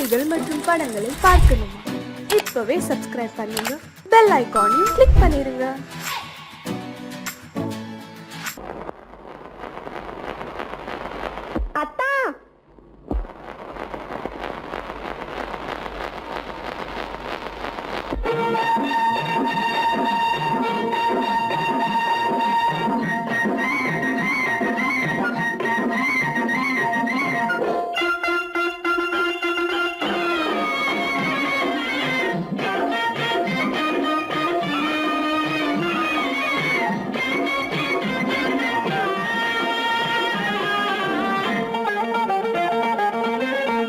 செய்திகள் மற்றும் படங்களை பார்க்கணுமா? இப்பவே சப்ஸ்கிரைப் பண்ணுங்க, பெல் ஐகானையும் கிளிக் பண்ணிருங்க.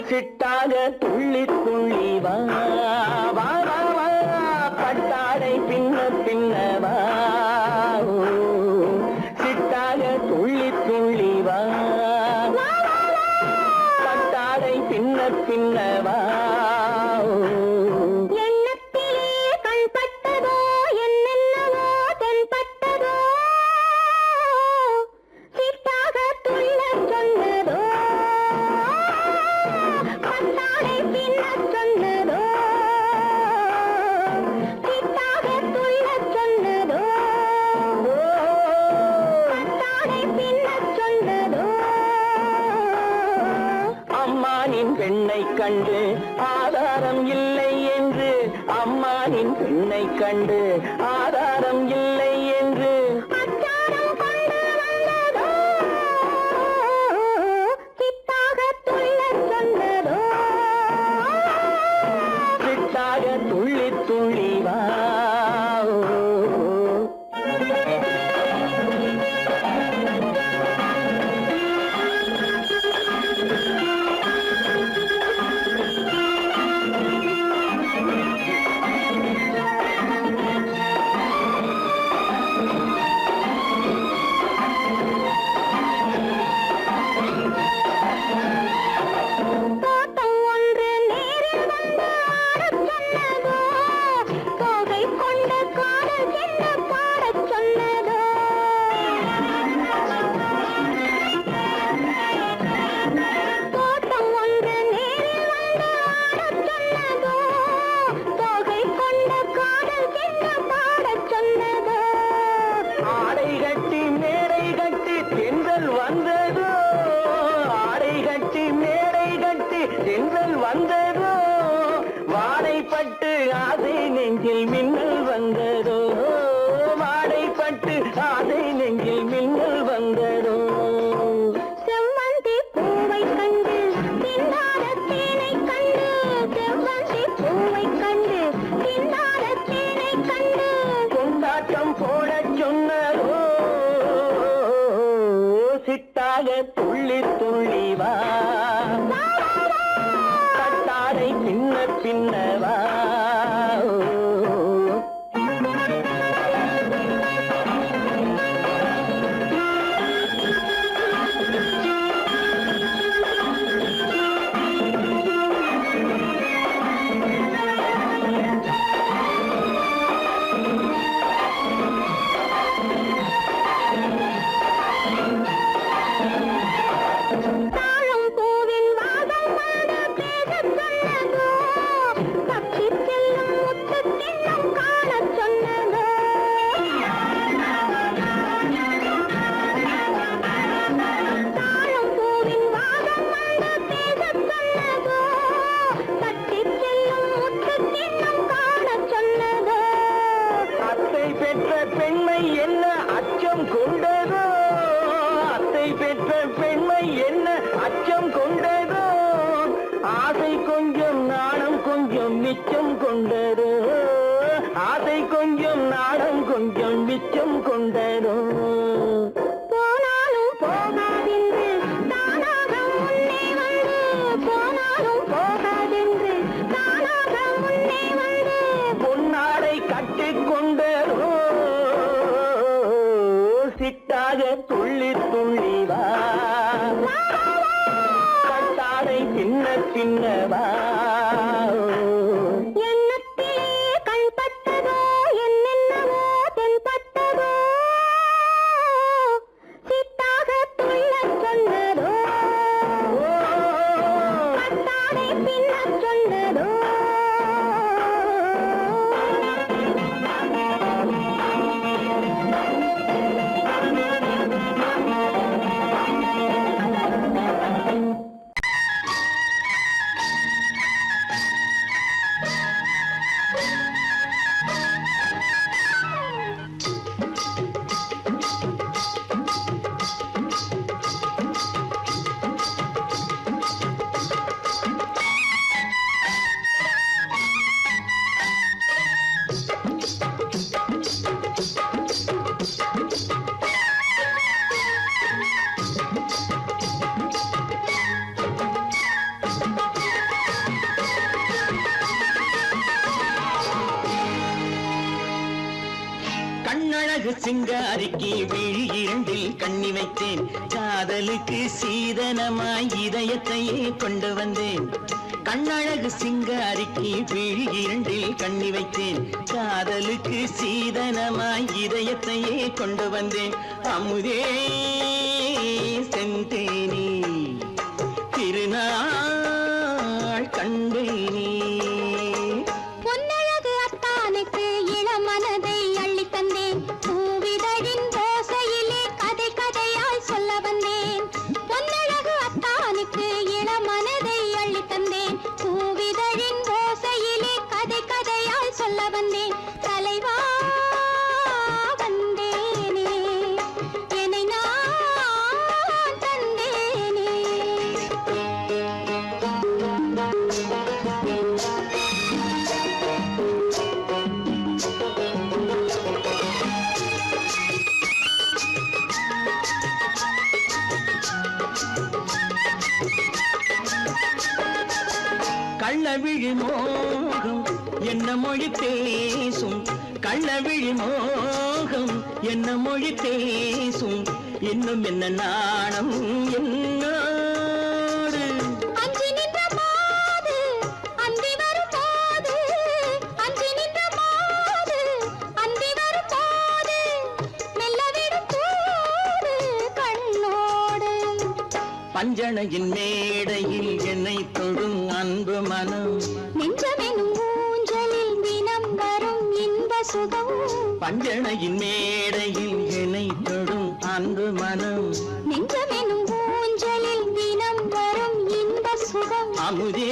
சிட்டாக துள்ளி துள்ளி வா வா வா வா, பட்டாடை பின்ன பின்னவா. சிட்டாக துள்ளி துள்ளி வா, பட்டாடை பின்ன பின்னவா. அம்மானின் பெண்ணை கண்டு ஆதாரம் இல்லை என்று, அம்மானின் பெண்ணை கண்டு ஆதாரம் இல்லை என்று சிட்டாக துள்ளி துள்ளி வா. ஆடை கட்டி மேடை கட்டி தென்றல் வந்ததோ, ஆடை கட்டி மேடை கட்டி தென்றல் வந்ததோ, வாடைப்பட்டு ஆசை நெஞ்சில் மின்னல் வந்ததோ, வாடைப்பட்டு ஆசை நெஞ்சில் மின்னல் வந்ததோ. கொண்டாட்டம் போட சொன்னதோ, சிட்டாக துள்ளி துள்ளி வா, கட்டாடை பின்ன பின்னவா. பெற்ற பெண்மை என்ன அச்சம் கொண்டதோ, அத்தை பெற்ற பெண்மை என்ன அச்சம் கொண்டதோ, ஆசை கொஞ்சம் நாணம் கொஞ்சம் மிச்சம் கொண்டதோ, ஆசை கொஞ்சம் நாணம் கொஞ்சம் மிச்சம் கொண்டதோ. போனாலும் போகாதென்று தானாக முன்னே வந்து, போனாலும் போகாதென்று தானாக முன்னே வந்து, பொன்னாடை கட்டிக்கொண்டதோ, சிட்டாக துள்ளி துள்ளி வா, கட்டாடை பின்ன பின்னவா. பின்ன கண்ணழகு சிங்காரிக்கு விழி இரண்டில் கண்ணி வைத்தேன் காதலுக்கு சீதனமாய் இதயத்தையே கொண்டு வந்தேன் கண்ணழகு சிங்காரிக்கு விழி இரண்டில் கண்ணி வைத்தேன் காதலுக்கு சீதனமாய் இதயத்தையே கொண்டு வந்தேன் அமுதே செந்தேனே திருநாள் கண்டேனே பொன்னழகு அத்தானுக்கு இளமனதை அள்ளி தந்தேன் பூவிதழின் ஓசையிலே கதை கதையாய் சொல்ல வந்தேன் பொன்னழகு அத்தானுக்கு இளமனதை அள்ளி தந்தேன் பூவிதழின் ஓசையிலே கதை கதையாய் சொல்ல வந்தேன் தலைவா வந்தேனே என்னை நான் தந்தேனே கள்ளவிழி மோகம் என்ன மொழி பேசும் கள்ளவிழி மோகம் என்ன மொழி பேசும் இன்னும் என்ன நாணம் என்னோடு அஞ்சி நின்ற மாது அந்தி வரும் போது அஞ்சி நின்ற மாது அந்தி வரும் போது மெல்ல விடும் கூடு கண்ணோடு பஞ்சணையின் மேடையில் என்னை தொடும் அன்பு மனம் நெஞ்சமெனும் ஊஞ்சலில் தினம் வரும் இன்ப சுகம் பஞ்சணையின் மேடையில் என்னை தொடும் அன்பு மனம் நெஞ்சமெனும் ஊஞ்சலில் தினம் வரும் இன்ப சுகம் அமுதே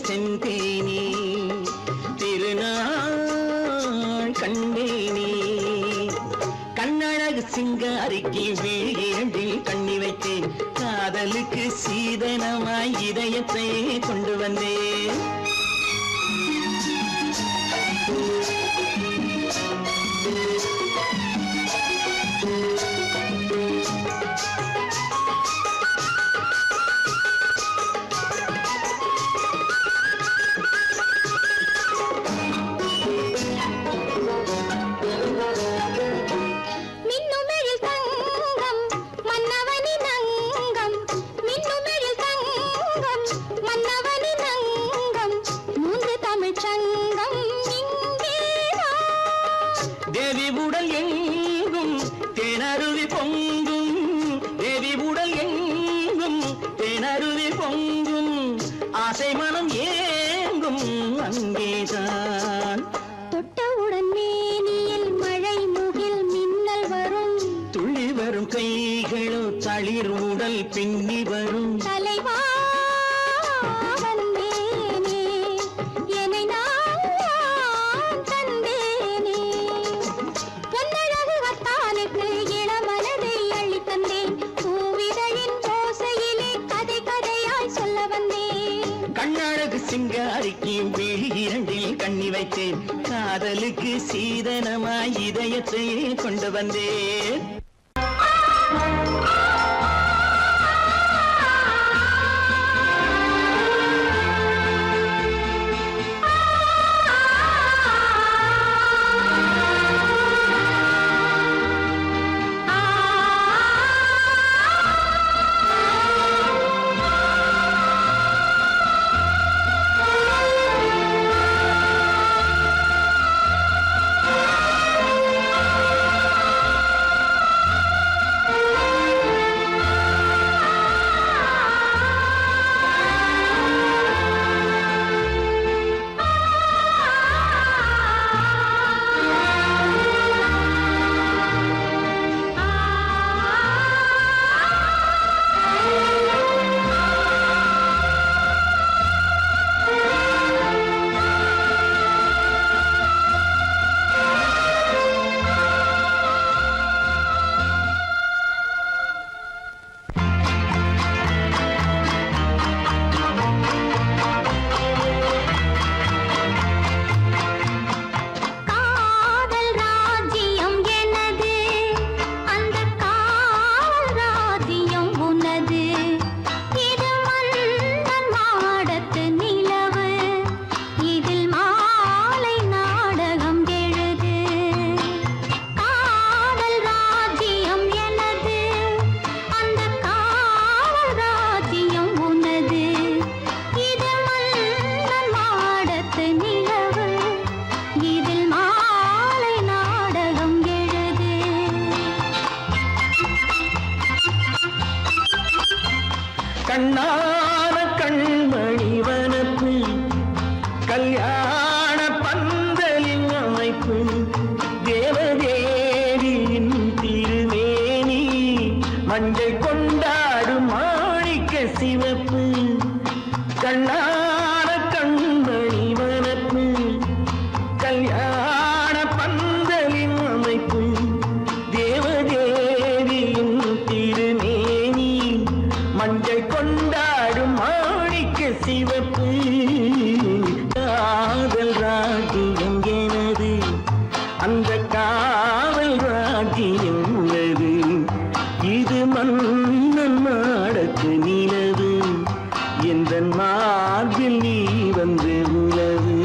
செந்தேனே திருநாள் கண்டேனே கண்ணழகு சிங்காரிக்கு விழியில் கண்ணி வைத்தேன் காதலுக்கு சீதனமாய் இதயத்தை கொண்டு வந்தேன் மின்னுமெழில் தங்கம் மன்னவனின் அங்கம் மின்னுமெழில் தங்கம் மன்னவனின் அங்கம் மூன்று தமிழ்ச் சங்கம் இங்கேதான் தேவி உடல் எங்கும் தேனருவி பொங்கும் தேவி உடல் எங்கும் தேனருவி பொங்கும் ஆசை மனம் ஏங்கும் அங்கேதான் தொட்டவுடன் மேனியில் மழை முகில் மின்னல் வரும் துள்ளி வரும் கைகளோ தளிர் உடல் பின்னி வரும் தலைவா வந்தேனே என்னை நான் தந்தேனே பொன்னழகு அத்தானுக்கு இளமனதை அள்ளி தந்தேன் பூவிதழின் ஓசையிலே கதை கதையாய் சொல்ல வந்தேன் கண்ணழகு சிங்காரிக்கு விழி இரண்டில் கண்ணி வைத்தேன் காதலுக்கு சீதனமாய் இதயத்தையே கொண்டு வந்தேன் கண்ணான கண்மணி வனப்பு கல்யாண பந்தலின் அமைப்பு தேவதேவியின் திருமேனி மஞ்சள் கொண்டாடும் மாணிக்க சிவப்பு காதல் ராஜ்யம் எனது அந்த காவல் ராஜ்யம் உள்ளது இது மன்னன் நாடத்து நிலவு எந்த மார்பில் நீ வந்து உலவு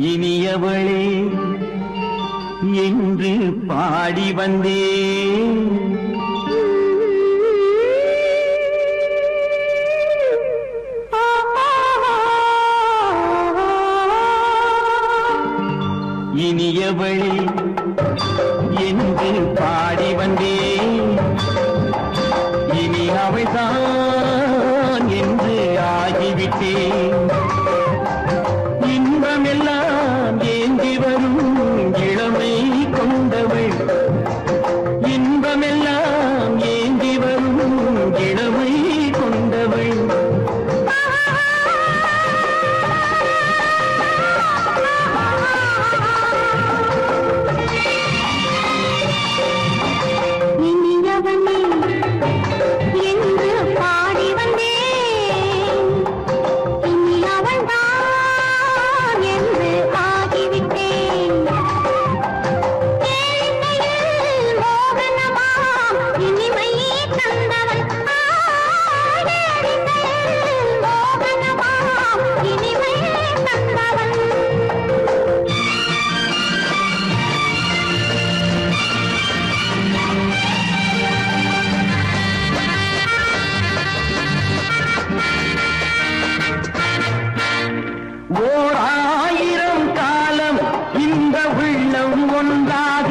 இனியவளே என்று பாடி வந்தேன். இனியவளே என்று பாடி வந்தேன். இனி அவள்தான் என்று ஆகிவிட்டேன். இன்பமெல்லாம் ஏந்தி வரும் இளமை கொண்டவள். இன்பமெல்லாம் ஏந்தி வரும் இளமை கொண்டவள். ஓராயிரம் காலம் இந்த உள்ளம் ஒன்றாக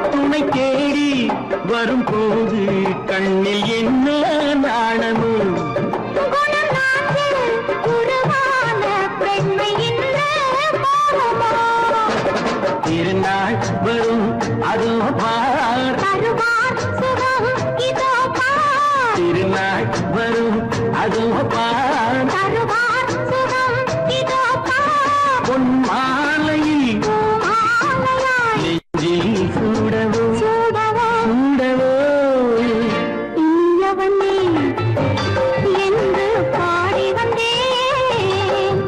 துணை தேடி வரும்போது கண்ணில் என்ன நாணமும் திருநாள் வரும் அதோ பார் திருநாள் வரும் அதோ பார் பொன் மாலையில் நெஞ்சில் சூடவோ சூடவோ என்று பாடி வந்தேன்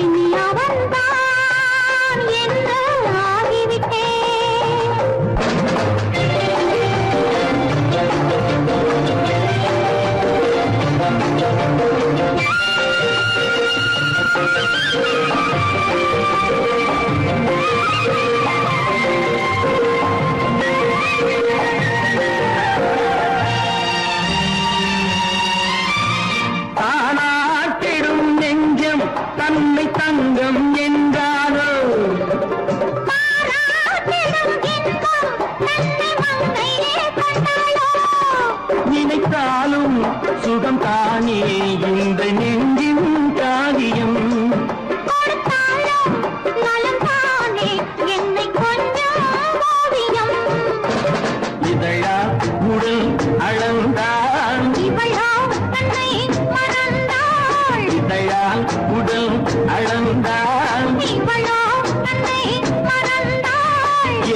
இனி அவன்தான் என்று ஆகிவிட்டேன் தானாட்டிடும் நெஞ்சம் தன்னை தங்கம் என்றாரோ நினைத்தாலும் சுகம் தானே இந்த நெஞ்சின் காரியம் இதழா உடல் அளந்தான் இதழால் உடல் அளந்தான்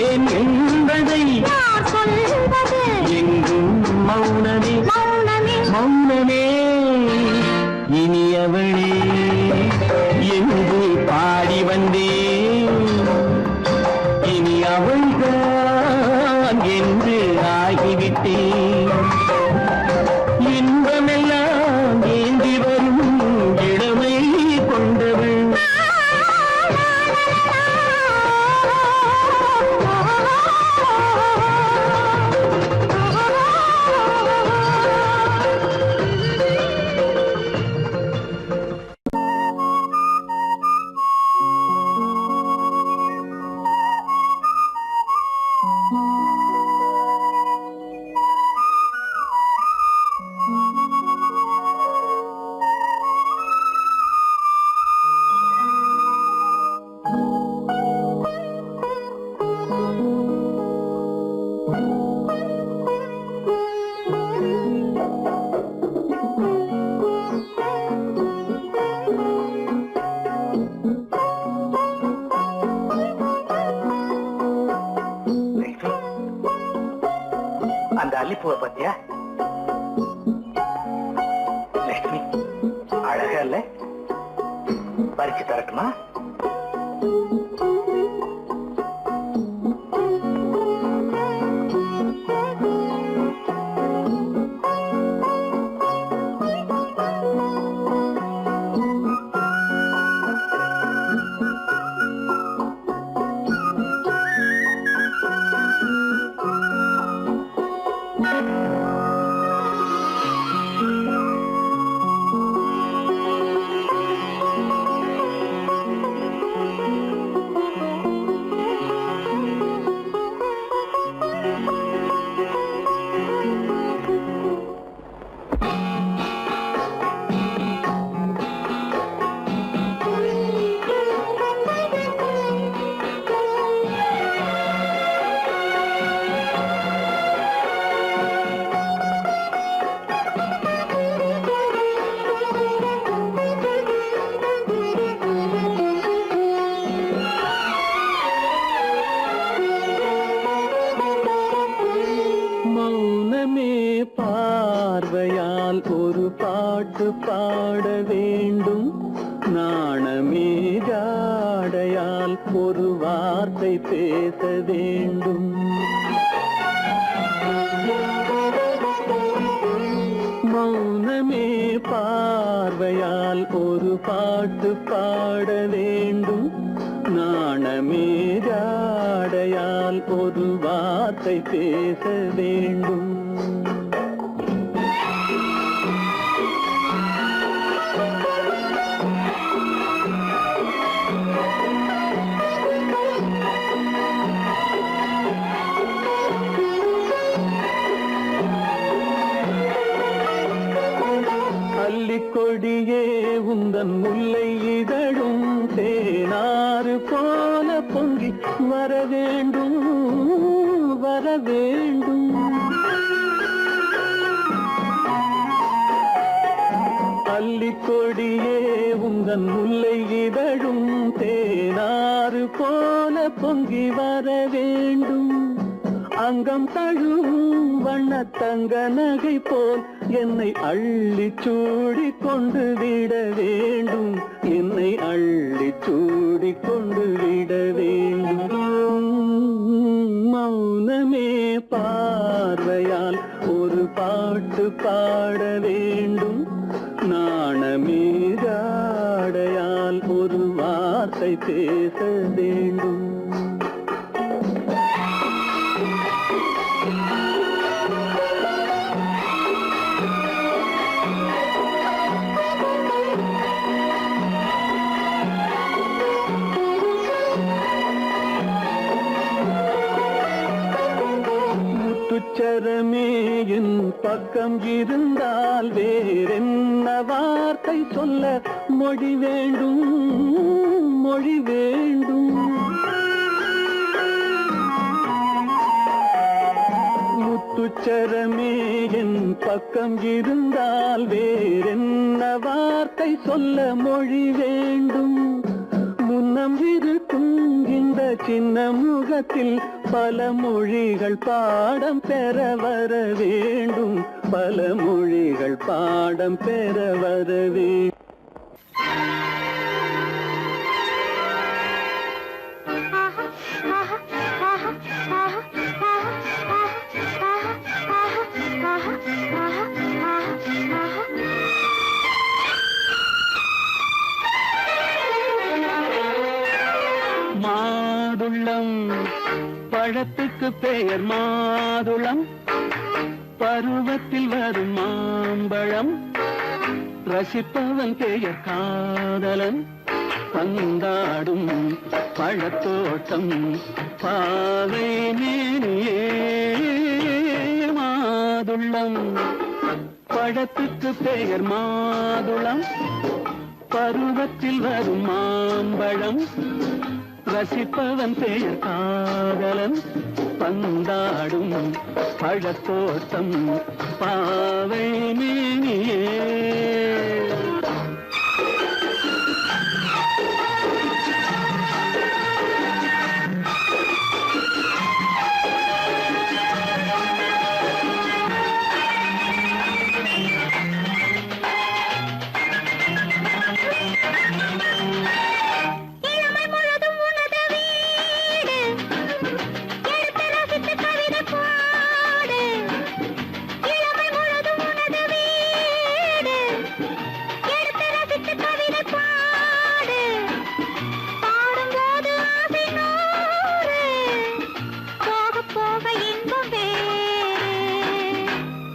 ஏன் என்பதை எங்கும் மௌனமே மௌனமே இனியவளே என்று பாடி வந்தேன் இனி அவள்தான் என்று ஆகிவிட்டேன் இன்பமெல்லாம் ஏந்தி வரும் இளமை கொண்டவள் அந்த அல்லிப்பூவை பத்தியா லட்சுமி அழகா இல்ல பறிச்சு தரட்டுமா பார்வையால் ஒரு பாட்டு பாட வேண்டும் நாணமே ஜாடையால் ஒரு வார்த்தை பேச வேண்டும் மௌனமே பார்வையால் ஒரு பாட்டு பாட வேண்டும் நாணமே ஜாடையால் ஒரு வார்த்தை பேச வேண்டும் அல்லிக்கொடியே உந்தன் முல்லை இதழும் தேனாறு போல பொங்கி வர வேண்டும் வர வேண்டும். அல்லிக்கொடியே உந்தன் முல்லை இதழும் தேனாறு போல பொங்கி வர வேண்டும். அங்கம் தழுவும் வண்ணத்தங்க நகை போல் என்னை அள்ளி சூடி கொண்டு விட வேண்டும். என்னை அள்ளி சூடி கொண்டு விட வேண்டும். மௌனமே பார்வையால் ஒரு பாட்டு பாட வேண்டும். நாணமே ஜாடையால் ஒரு வார்த்தை பேச வேண்டும். முத்துச்சரமே என் பக்கம் இருந்தால் வேறென்ன வார்த்தை சொல்ல மொழி வேண்டும் மொழி வேண்டும். முத்துச்சரமே என் பக்கம் இருந்தால் வேறென்ன வார்த்தை சொல்ல மொழி வேண்டும். முன்னம் இருக்கும் இந்த சின்ன முகத்தில் பல மொழிகள் பாடம் பெற வர வேண்டும். பல மொழிகள் பாடம் பெற வர வேண்டும். மாதுளம் பழத்துக்கு பெயர் மாதுளம். பருவத்தில் வரும் மாம்பழம். ரசிப்பவன் பெயர் காதலன். பந்தாடும் பழத்தோட்டம் பாவை மேனியே. மாதுளம் பழத்துக்கு பெயர் மாதுளம். பருவத்தில் வரும் மாம்பழம். ரசிப்பவன் பெயர் காதலன். பந்தாடும் பழத்தோட்டம் பாவை மேனியே.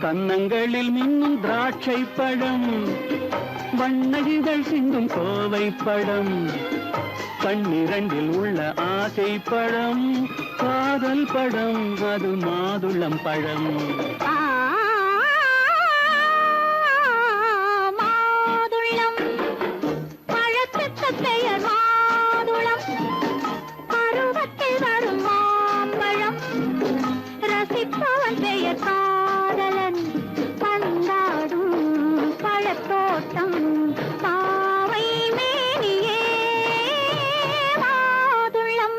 கன்னங்களில் மின்னும் திராட்சை பழம். வண்ண இதழ் சிந்தும் கோவை பழம். கண்ணிரண்டில் உள்ள ஆசை பழம். காதல் பழம் அது மாதுளம் பழம். மாதுளம் பழத்துக்கு பெயர் மாதுளம். பருவத்தில் வரும் மாம்பழம். ரசிப்பவன் பெயர் காதலன். பந்தாடும் பழத்தோட்டம் பாவை மேனியே. மாதுளம்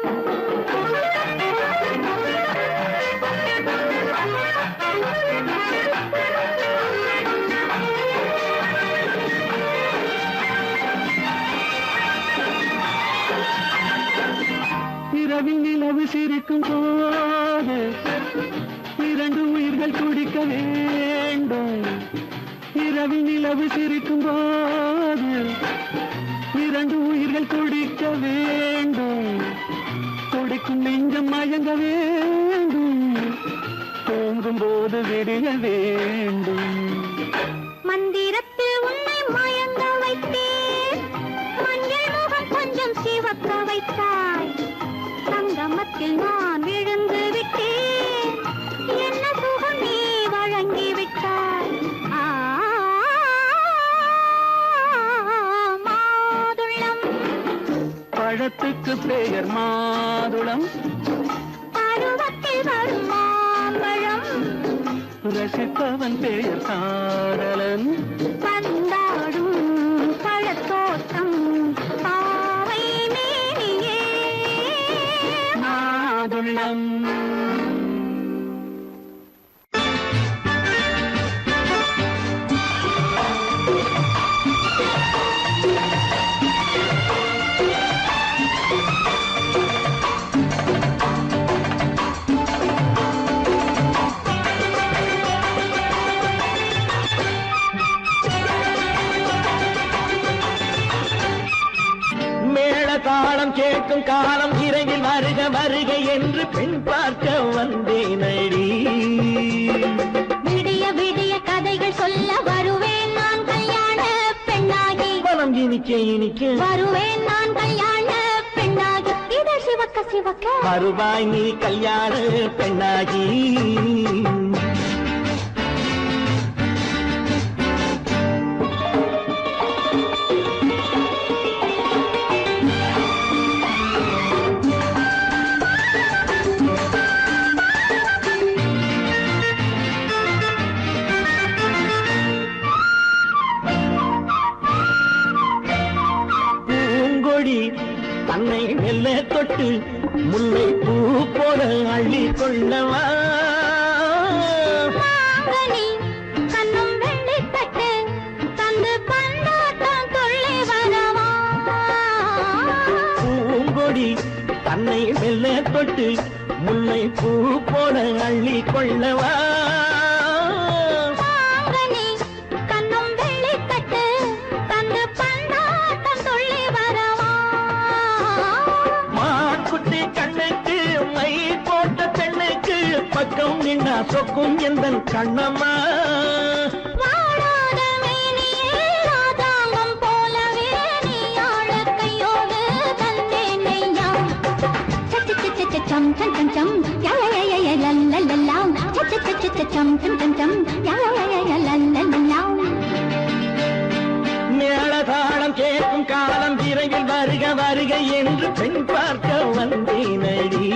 இரவில் நிலவு சிரிக்கும் போது இரண்டு உயிர்கள் துடிக்க வேண்டும். இரவில் நிலவு சிரிக்கும் போது இரண்டு உயிர்கள் துடிக்க வேண்டும். துடிக்கும் நெஞ்சம் மயங்க வேண்டும். தூங்கும் போது விடிய வேண்டும். மந்திரத்தில் உன்னை மயங்க வைத்தேன். மஞ்சள் முகம் கொஞ்சம் சிவக்க வைத்தாய். சங்கமத்தில் நான் விழுந்து விட்டேன். என்ன சுகம் நீ வழங்கி விட்டாய். அதற்கு பெயர் மாதுளம். பருவத்தில் வரும் மாம்பழம் ரசிப்பவன் பெயர் காதலன். பந்தாடும் பழத்தோட்டம் பாவை மேனியே மாதுளம். தாளம் கேட்கும் காலம் இறையில் வருக வருக என்று பெண் பார்க்க வந்தேனடி. விடிய விடிய கதைகள் சொல்ல வருவேன் நான் கல்யாண பெண்ணாகி. மனம் இனிக்க இனிக்க வருவேன் நான் கல்யாண பெண்ணாகி. இது சிவக்க சிவக்க வருவாய் நீ கல்யாண பெண்ணாகி. தன்னை மெல்ல தொட்டு முல்லை பூ போல அள்ளி கொள்ளவா. கண்ணும் வெள்ளி தட்டு தந்து பந்தாட்டம் தொள்ளி வரவா. பூங்கொடி தன்னை மெல்ல தொட்டு முல்லை பூ போல அள்ளி கொள்ளவா. பக்கம் நின்னா சொக்கும் எந்தன் கண்ணம்மா. வாழாத மேனியே ராதாங்கம் போலவே நீ ஆழ கையோடு தந்தேன் நெய்யா. சம் சம் சம் சம் லல்லல்லாம் சம் சம் சம் லல்லல்லாம். மேளதாளம் கேட்கும் காலம் விரைவில் வருக வருக என்று பெண் பார்க்க வந்தேனடி.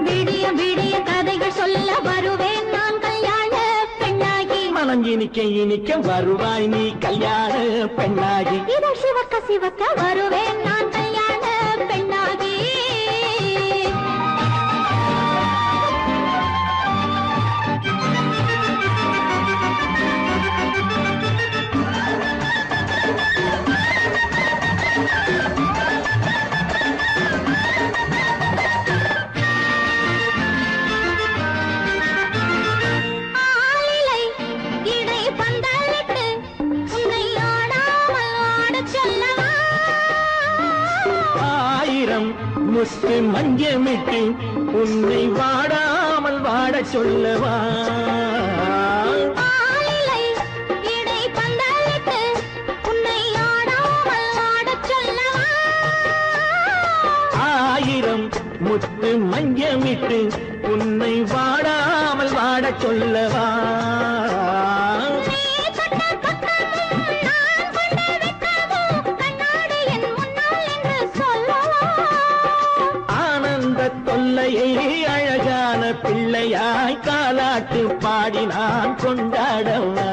விடிய விடிய கதைகள் சொல்ல வருவேன் நான் கல்யாண பெண்ணாகி. மனம் இனிக்க இனிக்க வருவாய் நீ கல்யாண பெண்ணாகி. இது சிவக்க சிவக்க வருவேன் நான் கல்யாண பெண்ணாகி. முத்து மஞ்சமிட்டு உன்னை வாடாமல் வாட சொல்லவா. ஆயிரம் முத்து மஞ்சமிட்டு உன்னை வாடாமல் வாட சொல்லவா. தொல்லையை அழகான பிள்ளையாய் காலாட்டு பாடி நான் கொண்டாடவா.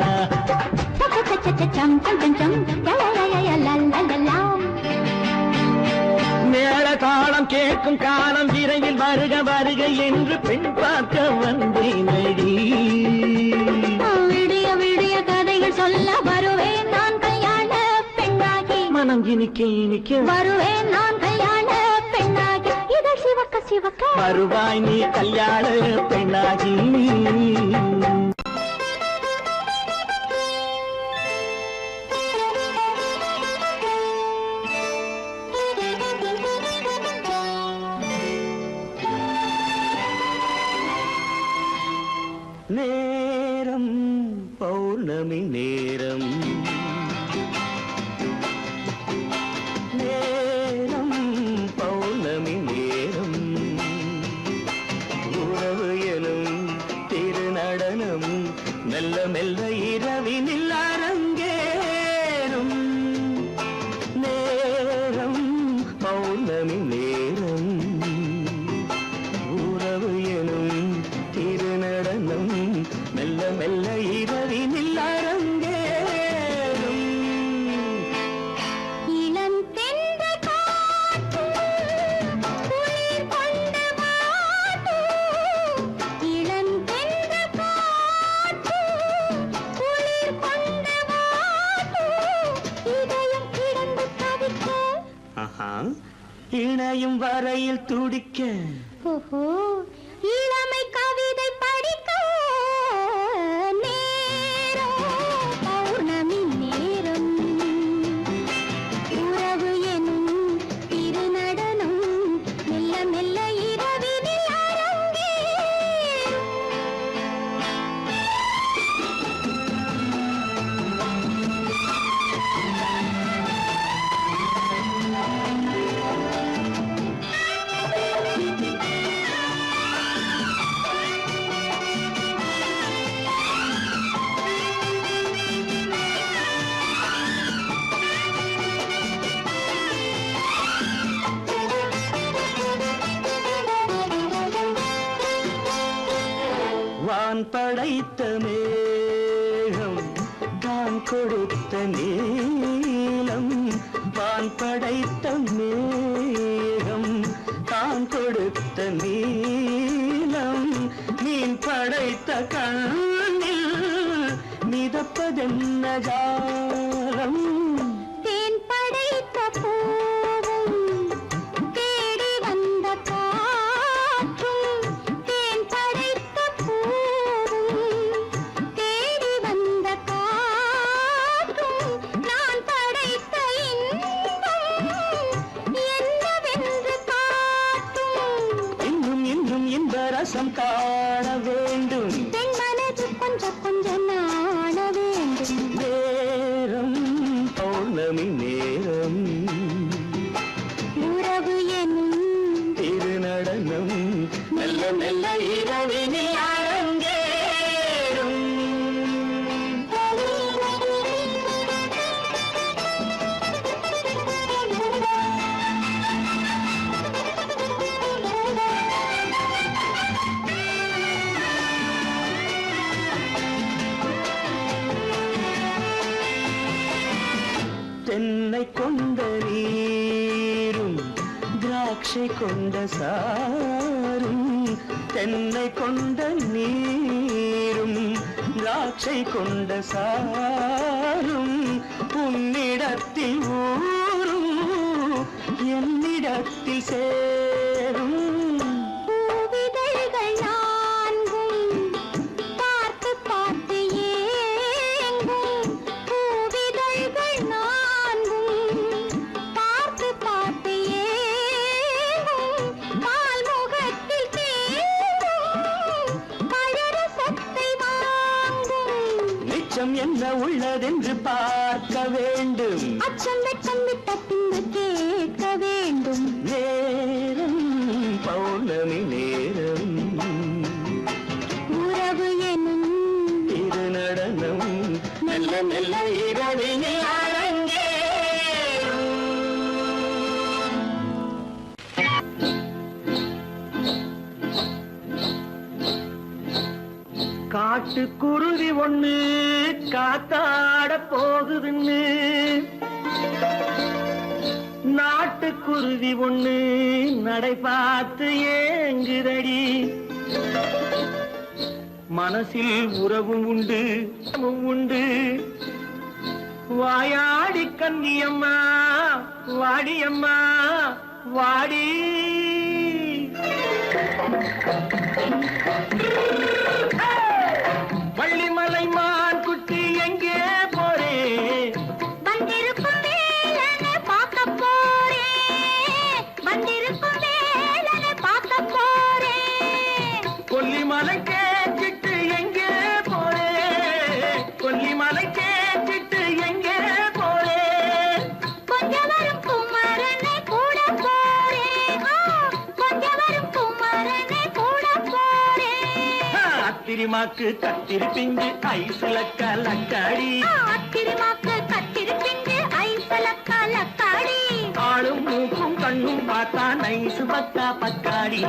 மேள தாளம் கேட்கும் காலம் விரைவில் வருக வருக என்று பெண் பார்க்க வந்தேனடி. விடிய விடிய கதைகள் சொல்ல வருவேன் நான் கல்யாண பெண்ணாகி. மனம் இனிக்க இனிக்க வருவேன் நான் கல்யாண பெண்ணாகி. இது சிவக்க சிவக்க வருவாய் நீ கல்யாண பெண்ணாகி. நேரம் பௌர்ணமி நேரம், நேரம் பௌர்ணமி நேரம், உறவு எனும் திருநடனம் மெல்ல மெல்ல இரவினில் அரங்கேறும். நேரம் பௌர்ணமி மெல்ல மெல்ல இரவினில் அரங்கேறும். இளம் தென்றல் காற்றும் குளிர் கொண்டு வாட்டும். இளம் தென்றல் காற்றும் குளிர் கொண்டு வாட்டும். இதயம் கிடந்து தவிக்க. ஆஹா, இணையும் வரையில் துடிக்க. ஓஹோ, இளமை கவிதை படிக்க நேரம் பௌர்ணமி நேரம். உறவு எனும் திருநடனம் மெல்ல மெல்ல இரவினில் அரங்கேறும். வான் படைத்த மேகம் தான் கொடுத்த நீலம். வான் படைத்த மேகம் தான் கொடுத்த நீலம். மீன் படைத்த கண்ணில் மிதப்பதென்ன ஜாலம். தேன் படைத்த பூவும் தேடி வந்த காற்றும். தேன் படைத்த பூவும் தேடி வந்த காற்றும். நான் படைத்த இன்பம் என்னவென்று காட்டும். இன்னும் இன்னும் இந்த ரசம் காண வேண்டும். பெண் மனது கொஞ்சம் கொஞ்சம் நாண வேண்டும். நேரம் பௌர்ணமி நேரம். உறவு எனும் திருநடனம் மெல்ல மெல்ல இரவினில் அரங்கேறும். தென்னை கொண்ட நீரும் திராட்சை கொண்ட சாரும். தென்னை கொண்ட நீரும் திராட்சை கொண்ட சாரும். உன்னிடத்தில் ஊரும் என்னிடத்தில் சேரும். பூவிதழ்கள் நான்கும் பார்த்து பார்த்து ஏங்கும். பூவிதழ்கள் நான்கும் பார்த்து பார்த்து ஏங்கும். பால்முகத்தில் தேங்கும் பழரசத்தை வாங்கும். நிச்சம் என்ன உள்ளதென்று பார்க்க வேண்டும். அச்சம் வெச்சம் விட்ட பின்பு கேட்க வேண்டும். நேரம் பௌர்ணமி நேரம். உறவு எனும் திருநடனம் மெல்ல மெல்ல இரவினில் அரங்கேறும். காட்டுக்குருவி ஒண்ணு காத்தாட போகுதுன்னு நாட்டுக்குருவி ஒண்ணு நடை பார்த்து ஏங்குதடி. மனசில் உறவும் உண்டு உண்டு. வாயாடி கன்னியம்மா வாடியம்மா வாடி. வள்ளிமலை மான் குட்டி எங்கே போறே? வந்திருக்கும் வேலனை பார்க்க போறேன். வந்திருக்கும் வேலனை பார்க்க போறேன். கொல்லிமலை கேட்டுட்டு எங்கே போறே? கொல்லிமலை கேட்டுட்டு எங்கே போறே? கொஞ்சம் வரும் குமரனை கூட போறேன். கொஞ்சம் வரும் குமரனை கூட போறேன். அத்திரிமாக்கு கத்திருப்பிங்கு ஐசுல கலக்காடி. அத்திரிமாக்கு கத்திருப்பிங்கு ஐசல கலக்காடி. ஆளும் மூக்கும் கண்ணும் பார்த்தா நைசு பக்கா பக்காடி.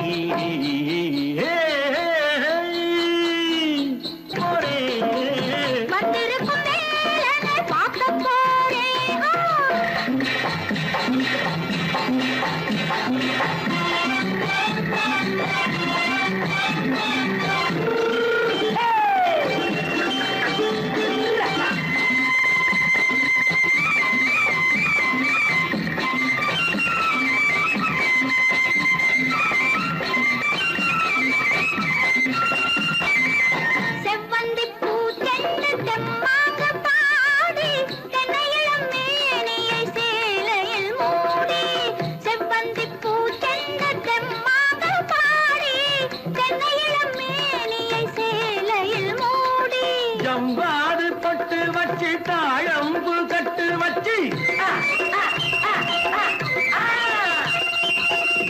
ஜம்பாது தொட்டு வச்சு தாழம்பு கட்டு வச்சு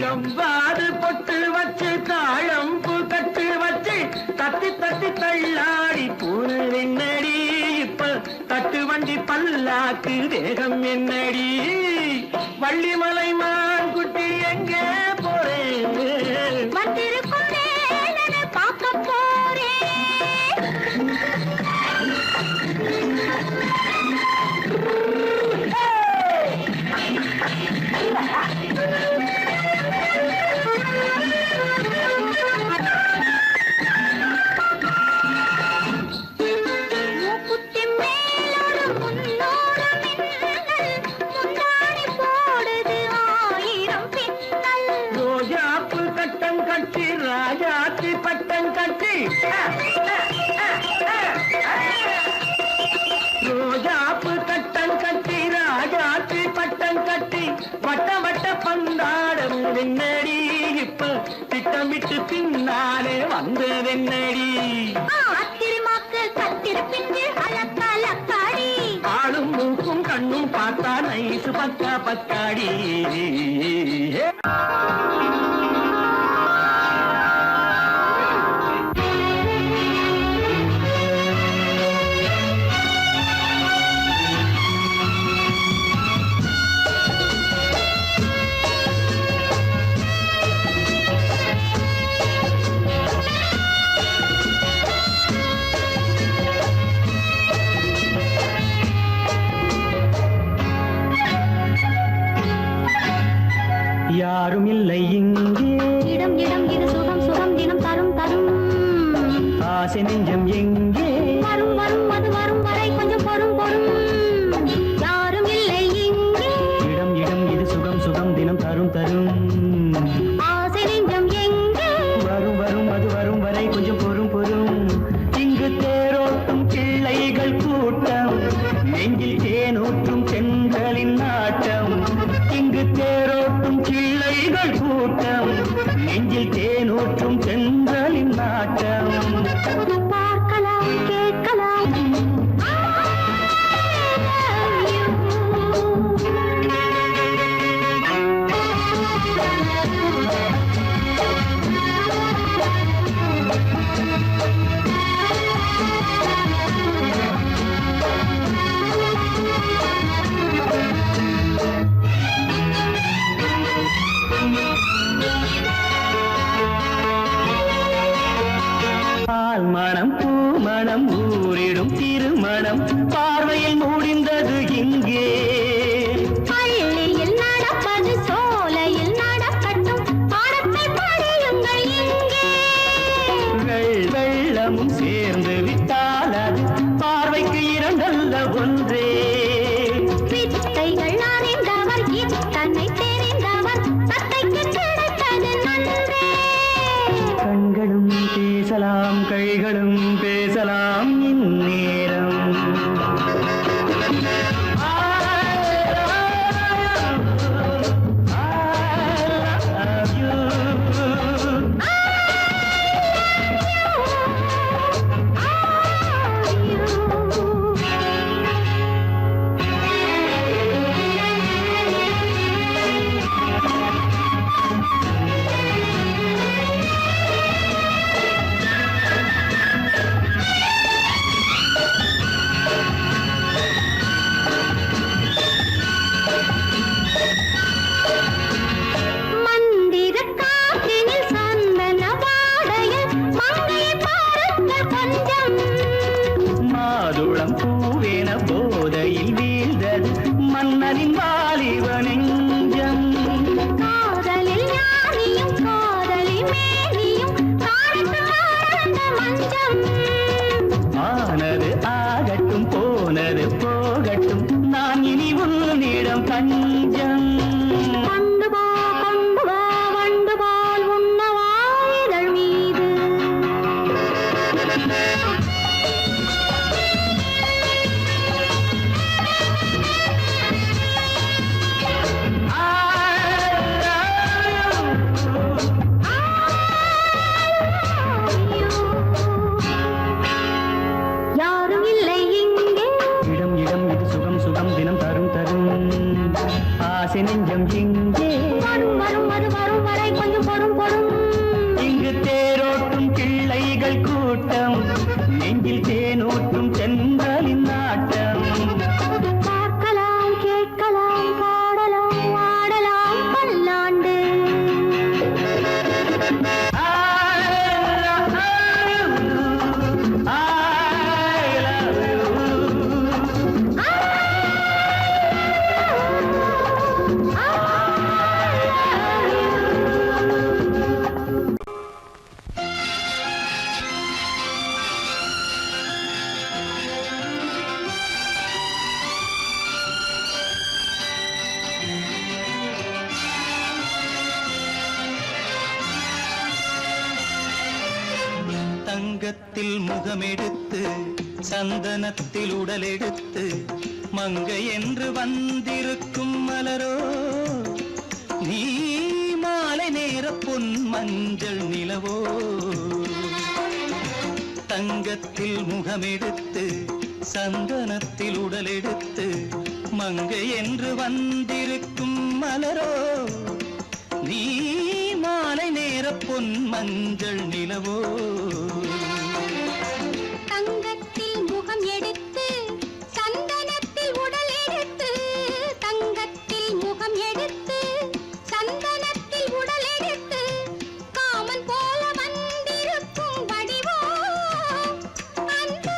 ஜம்பாது பொட்டு வச்சு தாழம்பு கட்டு வச்சு தட்டி தட்டி தள்ளாடி பூன என்னடி இப்ப தட்டு வண்டி பல்லாக்கு வேகம் என்னடி வள்ளிமலை மான் குட்டி எங்கே போறேன் வந்திருக்கும் நேரனை பார்க்க போறேன். மூக்குத்தி மேலோடு முன்னோடு மின்னல், முந்தாணி போடுது 1000 பின்னல். ரோஜாப்பு கட்டம் கட்டி ராஜாத்தி பட்டம் கட்டி ரோஜாப்பு கட்டம் கட்டி ராஜாத்தி பட்டம் கட்டி வட்ட வட்ட பந்தாடம் வெண்ணடி இப்ப திட்டமிட்டு பின்னாலே வந்து வெண்ணடி ஆத்திரமாக்கு கத்திருப்பின்று அலக்காடி ஆளும் மூக்கும் கண்ணும் பார்த்தா நைசு பக்கா பக்காடி யாரும் இல்லை இங்கே இடம் இடம் இது சுகம் சுகம் தினம் தரும் தரும் ஆசை நெஞ்சம் எங்கே வரும் வரும் அது வரும் வரை கொஞ்சம் பொறும் பொறும் யாரும் இல்லை இங்கே இடம் இடம் இது சுகம் சுகம் தினம் தரும் தரும் ஆசை நெஞ்சம் எங்கே வரும் வரும் அது வரும் வரை கொஞ்சம் பொறும் பொறும் இங்கு தேரோட்டும் பிள்ளைகள் கூட்டம் நெஞ்சில் தேனூற்றும் பெண்களின் நாட்டம் இங்கு தேரோட்டும் பிள்ளைகள் கூட்டம் நெஞ்சில் தேனூற்றும் பெண்களின் நாட்டம் பார்க்கலாம் கேட்கலாம் பால் மணம் பூ மணம் ஊரிடும் திருமணம் பார்வையில் முடிந்தது இங்கே பள்ளியில் நடப்பது சோலையில் நடக்கட்டும் பாடத்தை படியுங்கள் இங்கே வெள்ளமும் சேர்ந்து விட்டால் அது பார்வைக்கு இரண்டல்ல ஒன்றே வித்தைகள் அறிந்தவர் இத்தனை தெரிந்தவர் தத்தைக்கு கிடைத்தது நன்றே கண்களும் பேசலாம் கைகளும் பேசலாம் இந்நேரம் மந்திர காற்றினில் சந்தன வாடையில் மங்கையை பாருங்கள் கொஞ்சம் மாதுளம் பூவேன போதையில் வீழ்ந்தது மன்னனின் வாலிப நெஞ்சம் காதலில் ஞானியும் காதலி மேனியும் காணித்து காணந்த மஞ்சம் ஆனது ஆகட்டும் போனது போகட்டும் நான் இனி உன்னிடம் தஞ்சம் கொண்டு வா வண்டு போல் உண்ணவா இதழ் மீது ஆசை நெஞ்சம் இங்கே வரும் வரும் அது வரும் வரை கொஞ்சம் பொறும் பொறும். இங்கு தேரோட்டும் பிள்ளைகள் கூட்டம், நெஞ்சில் தேனூட்டும் சென்றலின் நாட்டம். பார்க்கலாம் கேட்கலாம் பாடலாம் ஆடலாம் பல்லாண்டு. தங்கத்தில் முகமெடுத்து சந்தனத்தில் உடலெடுத்து மங்கை என்று வந்திருக்கும் மலரோ, நீ மாலை நேர பொன் மஞ்சள் நிலவோ. தங்கத்தில் முகமெடுத்து சந்தனத்தில் உடலெடுத்து மங்கை என்று வந்திருக்கும் மலரோ, நீ மாலை நேர பொன் மஞ்சள் நிலவோ. தங்கத்தில் முகம் எடுத்து சந்தனத்தில் உடல் எடுத்து, தங்கத்தில் முகம் எடுத்து சந்தனத்தில் உடல் எடுத்து காமன் போல வந்திருக்கும் வடிவோ, அந்த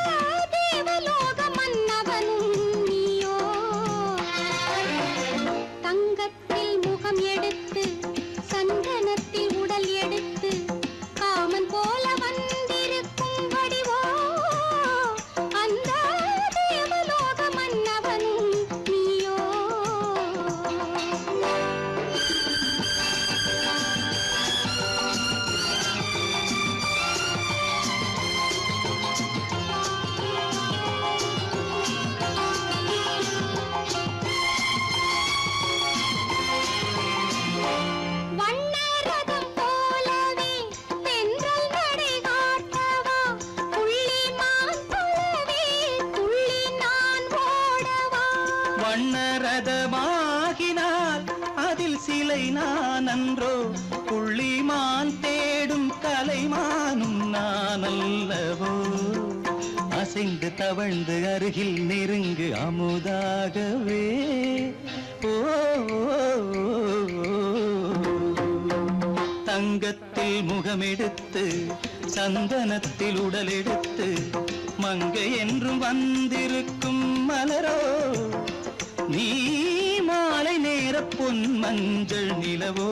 தேவலோக மன்னவனும் நீயோ. தங்கத்தில் முகம் எடுத்து சந்தனத்தில் உடல் எடுத்து காமன் போல வந்திருக்கும் வடிவோ, அந்த தேவலோக மன்னவனும் நீயோ. வண்ணரதம் போலவே தென்றல் நடை காட்டவா, புள்ளிமான் போலவே துள்ளி நான் ஓடவா. வண்ணரதமாகினால் அதில் சிலை நான் அன்றோ, புள்ளிமான் தேடும் கலைமானும் நான் அல்லவோ. அசைந்து தவழ்ந்து அருகில் நெருங்கு அமுதாகவே. ஓ, தங்கத்தில் முகமெடுத்து சந்தனத்தில் உடலெடுத்து மங்கை என்றும் வந்திருக்கும் மலரோ, நீ மாலை நேர பொன் மஞ்சள் நிலவோ.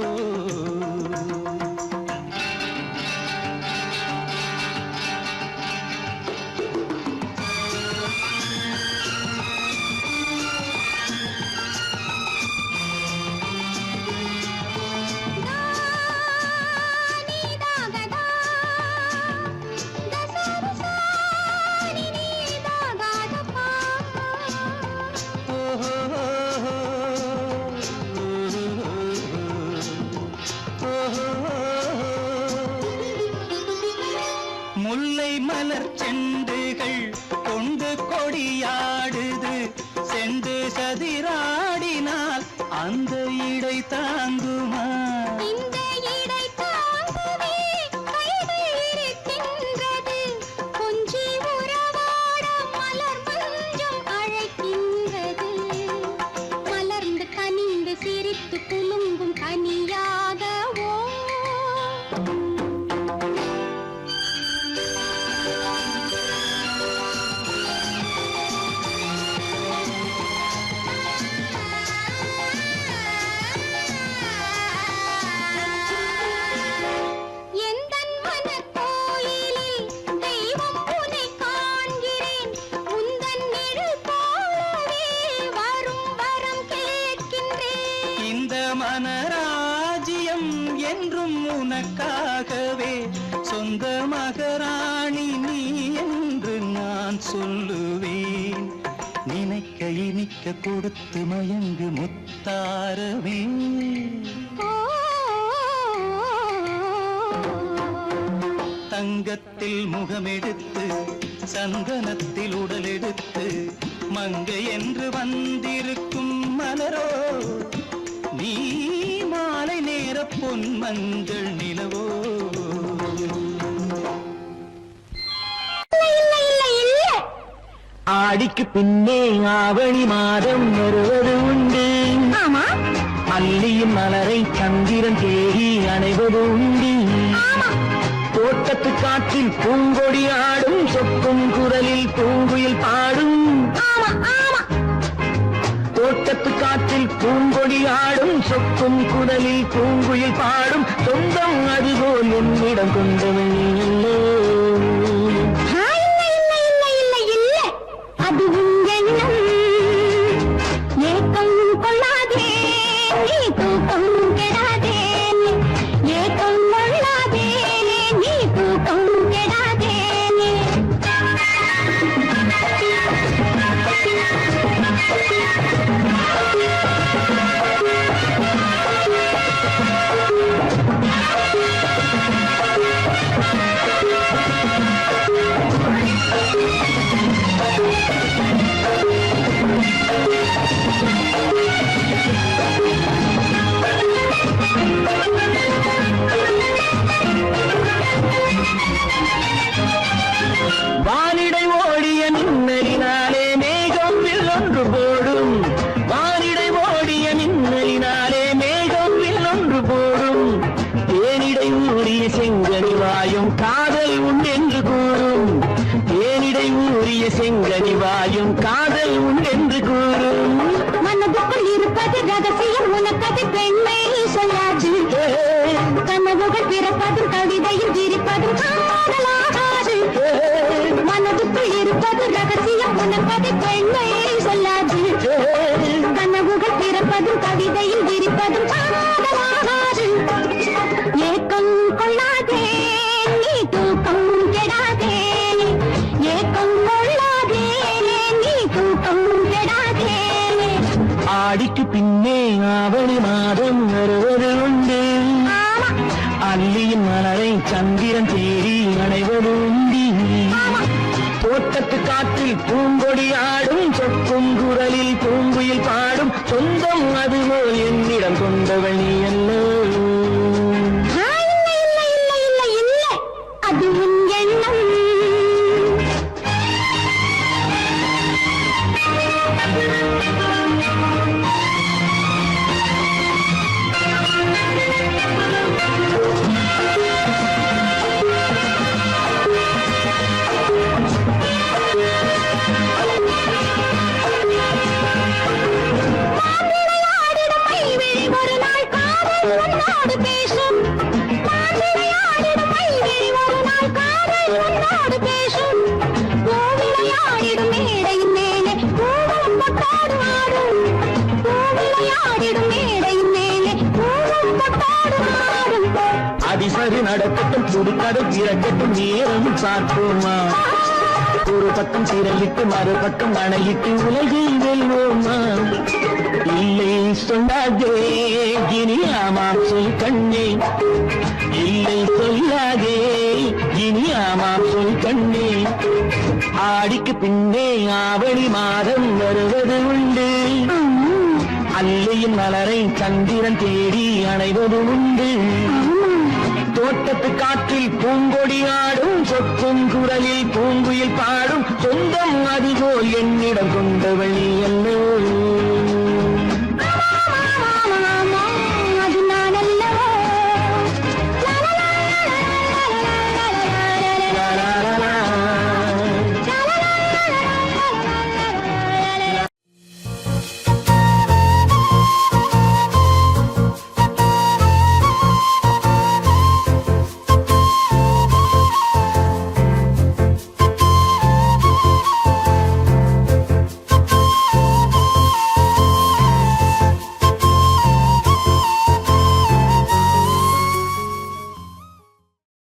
முல்லை மலர் செண்டுகள் கொண்டு கொடியாடுது, செண்டு சதிராடினால் அந்த இடை தாங்குமா. இந்த இடை தாங்கவே கைகள் இருக்கின்றது, கொஞ்சி உறவாட மலர் மஞ்சம் அழைக்கின்றது. மலர்ந்து கனிந்து சிரித்து குலுங்கும் கனியாகவோ. எந்தன் மனக்கோயிலில் தெய்வம் உன்னை காண்கிறேன், உந்தன் நிழல் போலவே வரும் வரம் கேட்கின்றேன். இந்த மனராஜ்யம் என்றும் உனக்காகவே, சொந்த மகராணி நீ என்று நான் சொல்லுவேன். நினைக்க இனிக்க கொடுத்து மயங்கு முத்தாரவே. தங்கத்தில் முகமெடுத்து சந்தனத்தில் உடலெடுத்து மங்கை என்று வந்திருக்கும் மலரோ, பொன் மஞ்சள் நிலவோ ஆடிக்கு பின்னே ஆவணி மாதம் வருவது உண்டு. ஆமா அல்லியின் மலரை சந்திரன் தேடி அணைவது உண்டு. தோட்டத்து காற்றில் பூங்கொடி ஆடும், சொக்கும் குரலில் பூங்குயில் பாடும். தோட்டத்து காற்றில் பூங்கொடி ஆடும், சொக்கும் குரலில் பூங்குயில் பாடும். சொந்தம் அதுபோல் என்னிடம் கொண்டவன் நீ அல்லோ. அது உங்கெண்ணம் ஏக்கம் கொள்ளாதே, நீ தூக்கம் கெடாதே. ஏக்கம் கொள்ளாதே, நீ தூக்கம் கெடாதே. வானிடை ஓடிய மின்னலினாலே மேகம் வில்லொன்று போடும். வானிடை ஓடிய மின்னலினாலே மேகம் வில்லொன்று போடும். தேனிடை ஊறிய செங்கனி வாயும் காதல் உண்டென்று கூறும். தேனிடை ஊறிய செங்கனி வாயும் காதல் உண்டென்று கூறும். மனதுக்குள் இருப்பது ரகசியம், உனக்கது பெண்மை சொல்லாது. கனவுகள் பிறப்பதும் கவிதையில் விரிப்பதும் காதலாகாது. மனதுக்குள் இருப்பது ரகசியம், உனக்கது பெண்மை சொல்லாது. கனவுகள் பிறப்பதும் கவிதையில் விரிப்பதும் காதலாகாது. ஏக்கம் கொள்ளாதே, நீ தூக்கம் கெடாதே. ஏக்கம் கொள்ளாதே, நீ தூக்கம் கெடாதே. ஆடிக்கு பின்னே ஆவணி மாதம் வருவது உண்டு. அல்லியின் மலரை சந்திரன் தேடி அணைவது உண்டு. தோட்டத்து காற்றில் பூங்கொடி ஆடும், சொக்கும் குரலில் பூங்குயில் பாடும். சொந்தம் அதுபோல் என்னிடம் கொண்டவள் நீ அல்லோ. அது உன் எண்ணம். ஒரு நாள் காதல் உன்னோடு பேசும். விளையாடிடும் ஒரு நாள் காதல் உன்னோடு பேசும். விளையாடிடும் மேடையின் மேலே பூவும் பொட்டாடு ஆடும். விளையாடிடும் மேடையின் மேலே பூவும் பொட்டாடு ஆடும். அதிசரி நடக்கட்டும், புதுக்கடல் திறக்கட்டும், நேரம் பார்ப்போமா. ஒரு பக்கம் திரளிட்டு மறுபக்கம் அணையிட்டு உலகை வெல்வோமா. இல்லை சொல்லாதே இனி ஆமாம் சொல் கண்ணே. இல்லை சொல்லாதே இனி ஆமாம் சொல் கண்ணே. ஆடிக்கு பின்னே ஆவணி மாதம் வருவது உண்டு. அல்லையின் மலரை சந்திரன் தேடி அணைவது உண்டு. தோட்டத்து காற்றில் பூங்கொடி ஆடும், சொக்கும் குரலில் பூங்குயில் பாடும். சொந்தம் அதுபோல் என்னிடம் கொண்டவள் அல்லோ.